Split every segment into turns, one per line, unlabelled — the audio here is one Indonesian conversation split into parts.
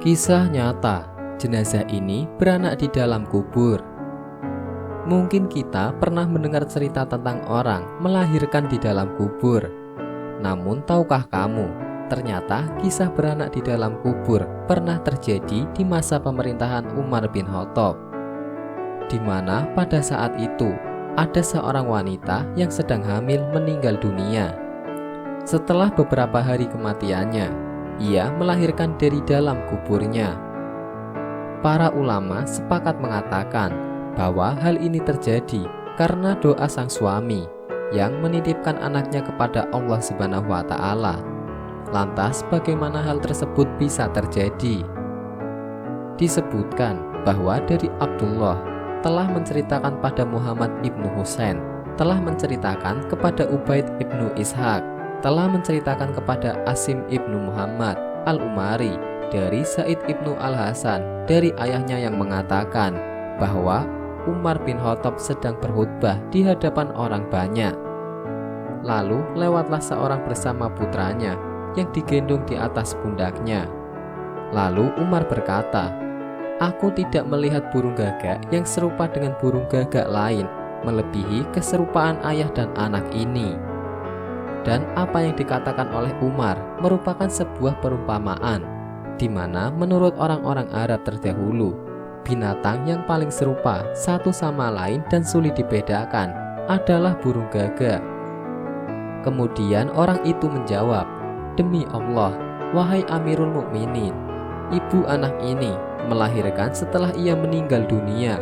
Kisah nyata, jenazah ini beranak di dalam kubur. Mungkin kita pernah mendengar cerita tentang orang melahirkan di dalam kubur. Namun tahukah kamu, ternyata kisah beranak di dalam kubur pernah terjadi di masa pemerintahan Umar bin Khattab, di mana pada saat itu ada seorang wanita yang sedang hamil meninggal dunia. Setelah beberapa hari kematiannya, ia melahirkan dari dalam kuburnya. Para ulama sepakat mengatakan bahwa hal ini terjadi karena doa sang suami yang menitipkan anaknya kepada Allah Subhanahu wa Ta'ala. Lantas, bagaimana hal tersebut bisa terjadi? Disebutkan bahwa dari Abdullah telah menceritakan pada Muhammad ibnu Husain, telah menceritakan kepada Ubaid ibnu Ishaq, telah menceritakan kepada Asim ibnu Muhammad al-Umari dari Said ibnu al-Hasan dari ayahnya yang mengatakan bahwa Umar bin Khattab sedang berkhutbah di hadapan orang banyak. Lalu lewatlah seorang bersama putranya yang digendong di atas pundaknya. Lalu Umar berkata, "Aku tidak melihat burung gagak yang serupa dengan burung gagak lain melebihi keserupaan ayah dan anak ini." Dan apa yang dikatakan oleh Umar merupakan sebuah perumpamaan, di mana menurut orang-orang Arab terdahulu, binatang yang paling serupa satu sama lain dan sulit dibedakan adalah burung gagak. Kemudian orang itu menjawab, "Demi Allah, wahai Amirul Mukminin, ibu anak ini melahirkan setelah ia meninggal dunia."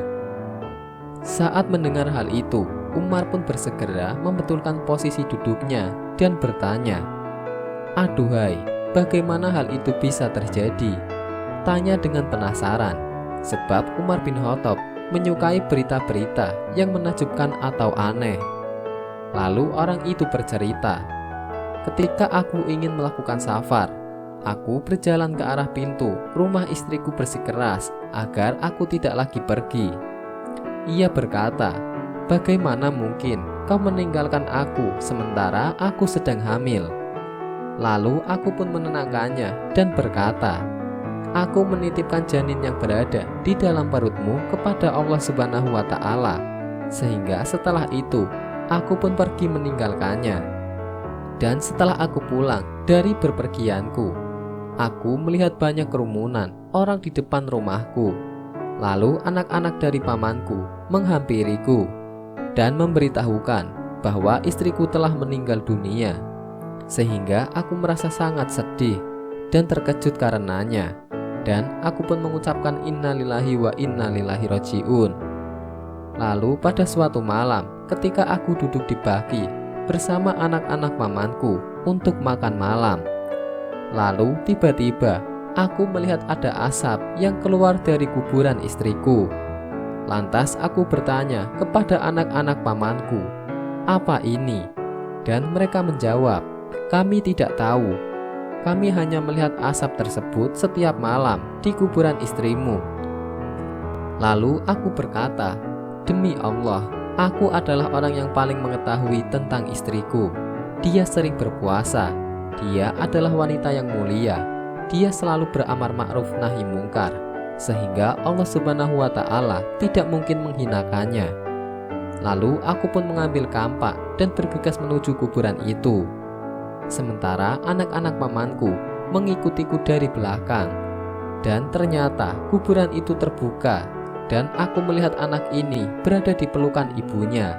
Saat mendengar hal itu, Umar pun bersegera membetulkan posisi duduknya dan bertanya, "Aduhai, bagaimana hal itu bisa terjadi?" Tanya dengan penasaran, sebab Umar bin Khattab menyukai berita-berita yang menakjubkan atau aneh. Lalu orang itu bercerita, "Ketika aku ingin melakukan safar, aku berjalan ke arah pintu rumah istriku bersikeras agar aku tidak lagi pergi. Ia berkata, 'Bagaimana mungkin kau meninggalkan aku sementara aku sedang hamil?' Lalu aku pun menenangkannya dan berkata, 'Aku menitipkan janin yang berada di dalam perutmu kepada Allah Subhanahu wa Ta'ala, sehingga setelah itu aku pun pergi meninggalkannya. Dan setelah aku pulang dari berpergianku, aku melihat banyak kerumunan orang di depan rumahku. Lalu anak-anak dari pamanku menghampiriku dan memberitahukan bahwa istriku telah meninggal dunia, sehingga aku merasa sangat sedih dan terkejut karenanya. Dan aku pun mengucapkan innalillahi wa innalillahi roji'un. Lalu pada suatu malam, ketika aku duduk di baki bersama anak-anak pamanku untuk makan malam, lalu tiba-tiba aku melihat ada asap yang keluar dari kuburan istriku. Lantas aku bertanya kepada anak-anak pamanku, 'Apa ini?' Dan mereka menjawab, 'Kami tidak tahu. Kami hanya melihat asap tersebut setiap malam di kuburan istrimu.' Lalu aku berkata, 'Demi Allah, aku adalah orang yang paling mengetahui tentang istriku. Dia sering berpuasa. Dia adalah wanita yang mulia. Dia selalu beramar ma'ruf nahi mungkar, sehingga Allah Subhanahu wa Ta'ala tidak mungkin menghinakannya.' Lalu aku pun mengambil kampak dan bergegas menuju kuburan itu. Sementara anak-anak pamanku mengikutiku dari belakang. Dan ternyata kuburan itu terbuka, dan aku melihat anak ini berada di pelukan ibunya.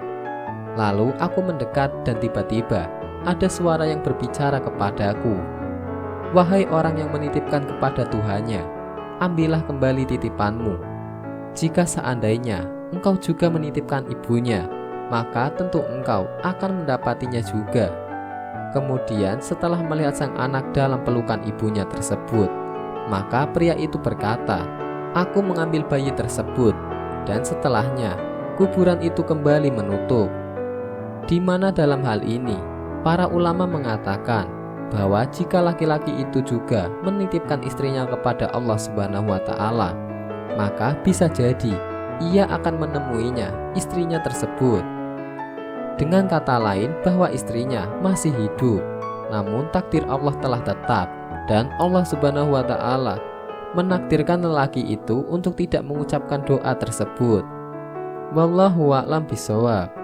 Lalu aku mendekat dan tiba-tiba ada suara yang berbicara kepadaku, 'Wahai orang yang menitipkan kepada Tuhannya, ambillah kembali titipanmu. Jika seandainya engkau juga menitipkan ibunya, maka tentu engkau akan mendapatinya juga.' Kemudian setelah melihat sang anak dalam pelukan ibunya tersebut, maka pria itu berkata, 'Aku mengambil bayi tersebut, dan setelahnya kuburan itu kembali menutup.' Di mana dalam hal ini para ulama mengatakan bahwa jika laki-laki itu juga menitipkan istrinya kepada Allah Subhanahu wa Ta'ala, maka bisa jadi ia akan menemuinya, istrinya tersebut. Dengan kata lain, bahwa istrinya masih hidup, namun takdir Allah telah tetap, dan Allah Subhanahu wa Ta'ala menakdirkan lelaki itu untuk tidak mengucapkan doa tersebut. Wallahu a'lam bishawab.